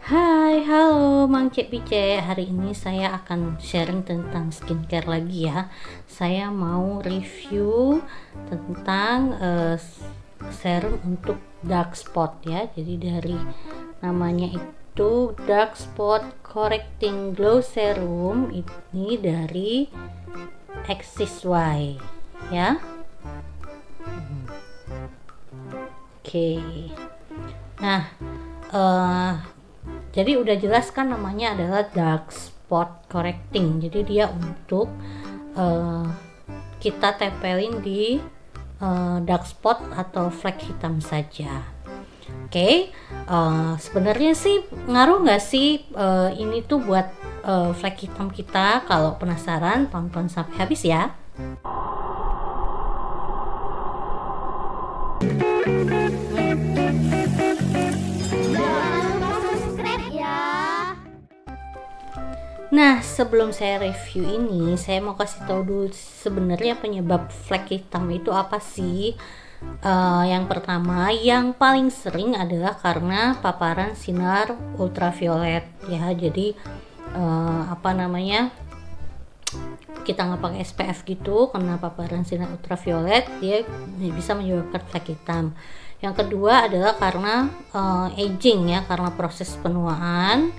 Hai, halo Mang Cek Pice. Hari ini saya akan sharing tentang skincare lagi ya. Saya mau review tentang serum untuk dark spot ya. Jadi dari namanya itu Dark Spot Correcting Glow Serum, ini dari Axis Y ya. Oke. Nah, jadi udah jelas kan namanya adalah dark spot correcting. Jadi dia untuk kita tempelin di dark spot atau flek hitam saja. Oke, sebenarnya sih ngaruh nggak sih ini tuh buat flek hitam kita? Kalau penasaran, tonton sampai habis ya. Nah, sebelum saya review ini, saya mau kasih tahu dulu sebenarnya penyebab flek hitam itu apa sih? Yang pertama, yang paling sering adalah karena paparan sinar ultraviolet ya. Jadi kita nggak pakai SPF gitu, karena paparan sinar ultraviolet dia bisa menyebabkan flek hitam. Yang kedua adalah karena aging ya, karena proses penuaan.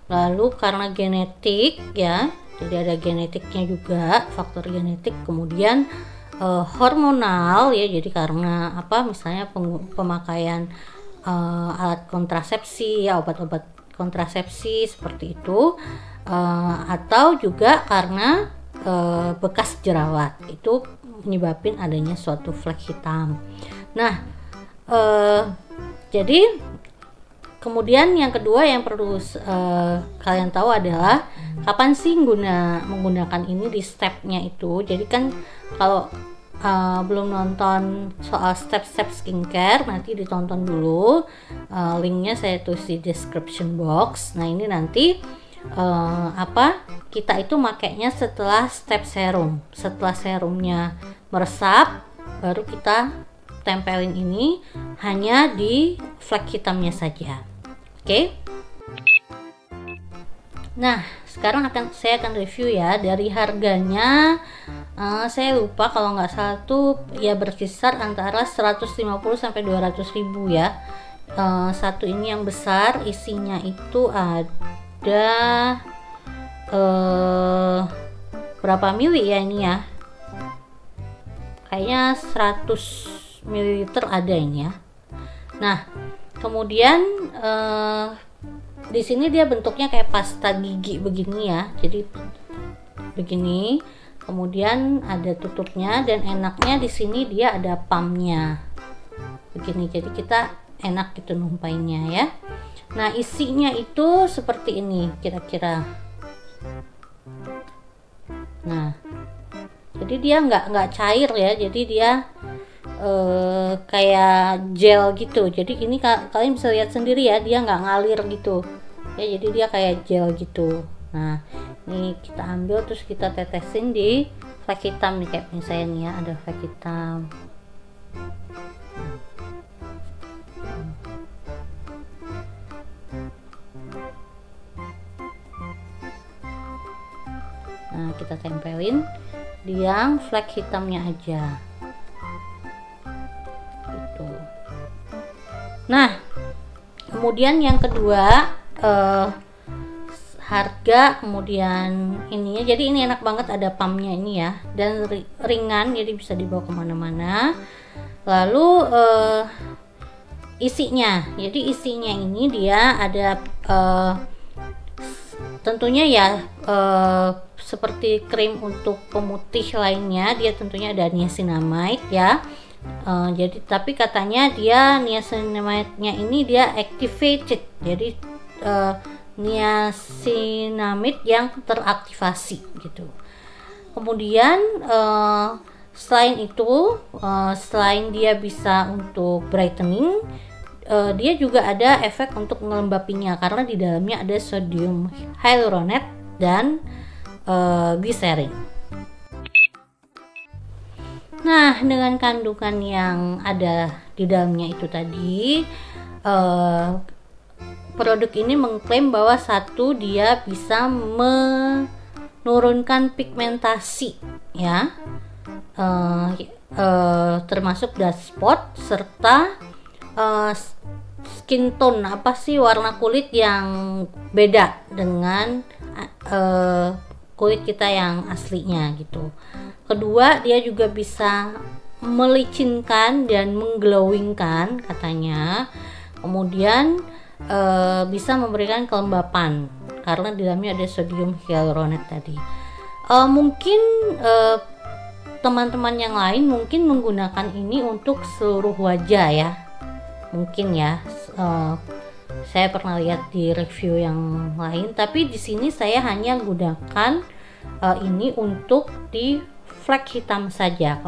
Lalu karena genetik ya, jadi ada genetiknya juga, faktor genetik. Kemudian hormonal ya, jadi karena misalnya pemakaian alat kontrasepsi ya, obat-obat kontrasepsi seperti itu, atau juga karena bekas jerawat itu menyebabkan adanya suatu flek hitam. Nah, jadi kemudian yang kedua yang perlu kalian tahu adalah kapan sih menggunakan ini di stepnya itu. Jadi kan kalau belum nonton soal step-step skincare, nanti ditonton dulu, linknya saya tulis di description box. Nah ini nanti kita itu makainya setelah step serum. Setelah serumnya meresap, baru kita tempelin ini hanya di flek hitamnya saja. Oke. Nah, sekarang saya akan review ya. Dari harganya, saya lupa, kalau nggak salah tuh ya berkisar antara 150 sampai 200 ribu ya. Satu ini yang besar, isinya itu ada berapa mili ya ini ya? Kayaknya 100 ml ada ini ya. Nah, kemudian di sini dia bentuknya kayak pasta gigi begini ya. Jadi begini. Kemudian ada tutupnya, dan enaknya di sini dia ada pumpnya. Begini. Jadi kita enak gitu numpainnya ya. Nah, isinya itu seperti ini kira-kira. Nah, jadi dia nggak cair ya. Jadi dia kayak gel gitu. Jadi ini kalian bisa lihat sendiri ya, dia nggak ngalir gitu ya, jadi dia kayak gel gitu. Nah ini kita ambil, terus kita tetesin di flek hitam nih, kayak misalnya nih ya, ada flek hitam. Nah kita tempelin di yang flek hitamnya aja. Nah, kemudian yang kedua, harga, kemudian ininya. Jadi ini enak banget, ada pumpnya ini ya, dan ringan, jadi bisa dibawa kemana-mana. Lalu isinya, jadi isinya ini dia ada tentunya ya seperti krim untuk pemutih lainnya, dia tentunya ada niacinamide ya. Jadi tapi katanya dia niacinamide-nya ini dia activated, jadi niacinamide yang teraktivasi gitu. Kemudian selain itu, selain dia bisa untuk brightening, dia juga ada efek untuk ngelembapinya, karena di dalamnya ada sodium hyaluronate dan glycerin. Nah, dengan kandungan yang ada di dalamnya itu tadi, produk ini mengklaim bahwa satu, dia bisa menurunkan pigmentasi ya, termasuk dark spot serta skin tone, warna kulit yang beda dengan kulit kita yang aslinya gitu. Kedua, dia juga bisa melicinkan dan mengglowingkan katanya. Kemudian bisa memberikan kelembapan karena di dalamnya ada sodium hyaluronate tadi. Mungkin teman-teman yang lain mungkin menggunakan ini untuk seluruh wajah ya, mungkin ya. Saya pernah lihat di review yang lain, tapi di sini saya hanya gunakan ini untuk di flek hitam saja.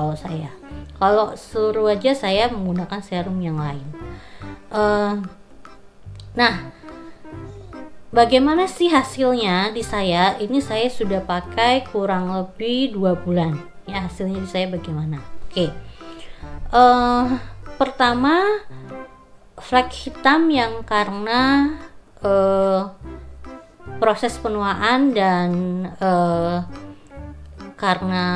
Kalau seluruh wajah saya menggunakan serum yang lain. Nah, bagaimana sih hasilnya di saya? Ini saya sudah pakai kurang lebih 2 bulan. Ya, hasilnya di saya bagaimana? Oke. Pertama, flek hitam yang karena proses penuaan dan karena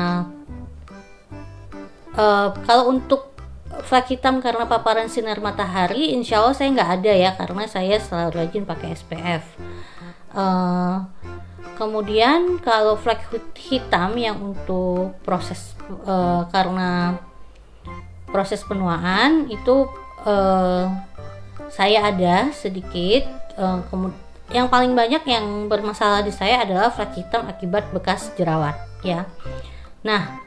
kalau untuk flek hitam karena paparan sinar matahari, insya Allah saya nggak ada ya, karena saya selalu rajin pakai SPF. Kemudian kalau flek hitam yang untuk proses karena proses penuaan itu saya ada sedikit. Yang paling banyak yang bermasalah di saya adalah flek hitam akibat bekas jerawat ya. Nah,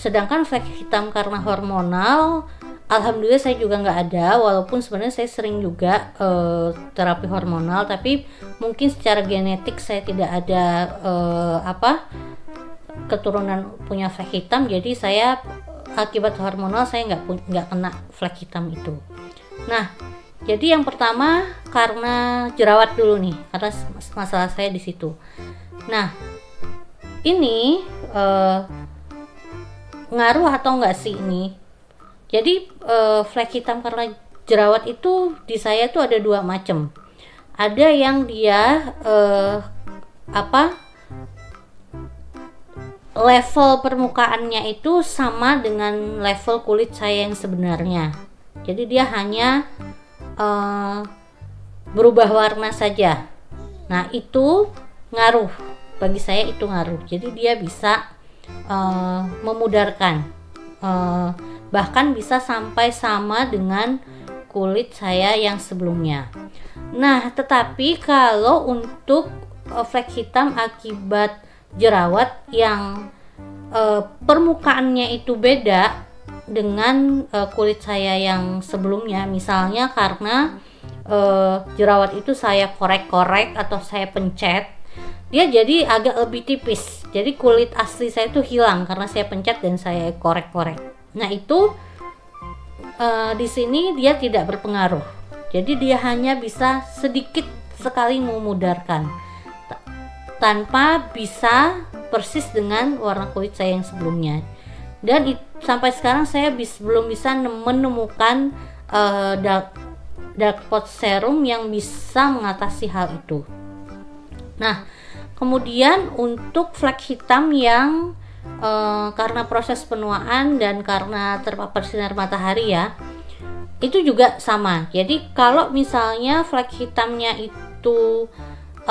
sedangkan flek hitam karena hormonal, alhamdulillah saya juga nggak ada, walaupun sebenarnya saya sering juga terapi hormonal, tapi mungkin secara genetik saya tidak ada keturunan punya flek hitam, jadi saya akibat hormonal saya nggak kena flek hitam itu. Nah, jadi yang pertama karena jerawat dulu nih, karena masalah saya di situ. Nah, ini ngaruh atau enggak sih ini? Jadi flek hitam karena jerawat itu di saya tuh ada 2 macam. Ada yang dia level permukaannya itu sama dengan level kulit saya yang sebenarnya. Jadi dia hanya berubah warna saja. Nah, itu ngaruh. Bagi saya itu ngaruh. Jadi dia bisa memudarkan, bahkan bisa sampai sama dengan kulit saya yang sebelumnya. Nah, tetapi kalau untuk flek hitam akibat jerawat yang permukaannya itu beda dengan kulit saya yang sebelumnya, misalnya karena jerawat itu saya korek-korek atau saya pencet, dia jadi agak lebih tipis. Jadi kulit asli saya itu hilang karena saya pencet dan saya korek-korek. Nah, itu di sini dia tidak berpengaruh. Jadi dia hanya bisa sedikit sekali memudarkan, tanpa bisa persis dengan warna kulit saya yang sebelumnya. Dan sampai sekarang saya belum bisa menemukan dark spot serum yang bisa mengatasi hal itu. Nah, kemudian untuk flek hitam yang karena proses penuaan dan karena terpapar sinar matahari ya, itu juga sama. Jadi kalau misalnya flek hitamnya itu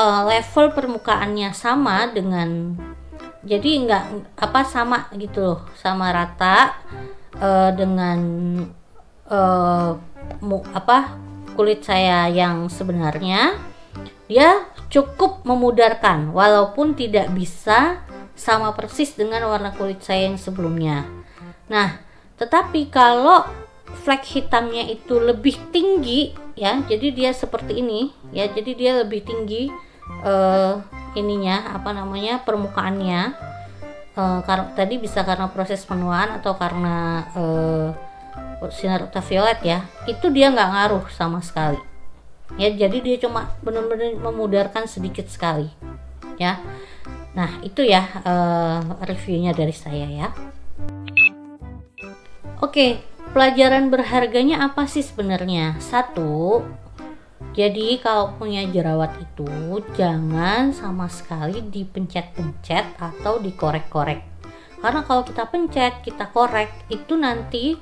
level permukaannya sama dengan, jadi nggak sama gitu loh, sama rata dengan kulit saya yang sebenarnya, dia cukup memudarkan walaupun tidak bisa sama persis dengan warna kulit saya yang sebelumnya. Nah, tetapi kalau flek hitamnya itu lebih tinggi ya, jadi dia seperti ini ya, jadi dia lebih tinggi permukaannya, karena tadi bisa karena proses penuaan atau karena sinar ultraviolet ya, itu dia nggak ngaruh sama sekali ya, jadi dia cuma benar-benar memudarkan sedikit sekali ya. Nah, itu ya reviewnya dari saya ya. Oke, pelajaran berharganya apa sih sebenarnya? Satu, Jadi kalau punya jerawat itu jangan sama sekali dipencet-pencet atau dikorek-korek. Karena kalau kita pencet, kita korek, itu nanti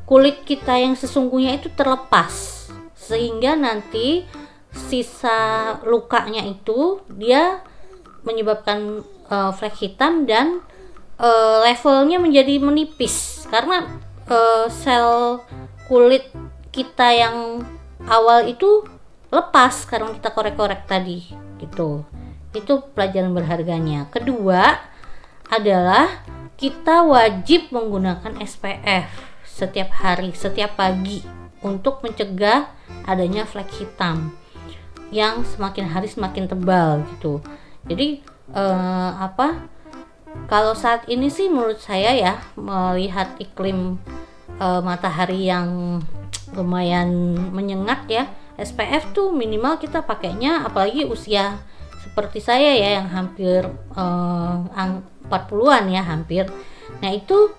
kulit kita yang sesungguhnya itu terlepas, sehingga nanti sisa lukanya itu dia menyebabkan flek hitam dan levelnya menjadi menipis karena sel kulit kita yang awal itu lepas karena kita korek-korek tadi gitu. Itu pelajaran berharganya. Kedua adalah kita wajib menggunakan SPF setiap hari, setiap pagi untuk mencegah adanya flek hitam yang semakin hari semakin tebal gitu. Jadi kalau saat ini sih menurut saya ya, melihat iklim matahari yang lumayan menyengat ya, SPF tuh minimal kita pakainya, apalagi usia seperti saya ya yang hampir 40-an ya hampir. Nah itu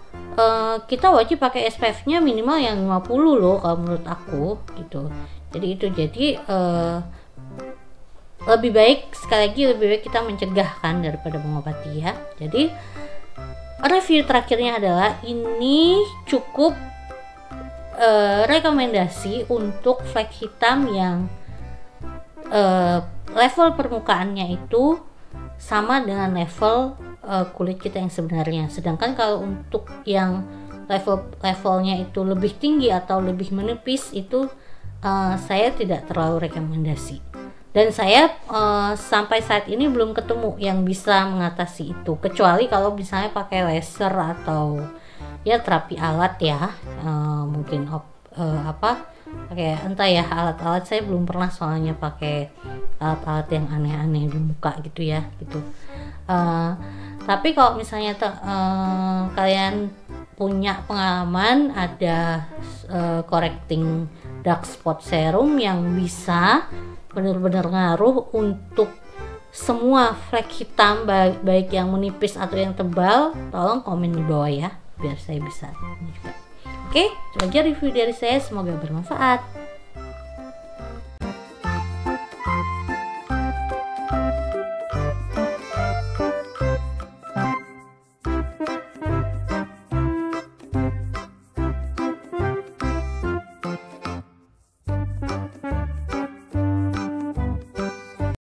kita wajib pakai SPF-nya minimal yang 50 loh kalau menurut aku gitu. Jadi lebih baik, sekali lagi lebih baik kita mencegah kan daripada mengobati ya. Jadi review terakhirnya adalah ini cukup rekomendasi untuk flek hitam yang level permukaannya itu sama dengan level kulit kita yang sebenarnya. Sedangkan kalau untuk yang levelnya itu lebih tinggi atau lebih menipis itu saya tidak terlalu rekomendasi. Dan saya sampai saat ini belum ketemu yang bisa mengatasi itu, kecuali kalau misalnya pakai laser atau ya terapi alat ya, mungkin pakai entah ya alat-alat. Saya belum pernah soalnya pakai alat-alat yang aneh-aneh di muka gitu ya gitu. Tapi kalau misalnya kalian punya pengalaman ada correcting dark spot serum yang bisa benar-benar ngaruh untuk semua flek hitam, baik yang menipis atau yang tebal, tolong komen di bawah ya biar saya bisa juga. Oke, itu aja review dari saya, semoga bermanfaat.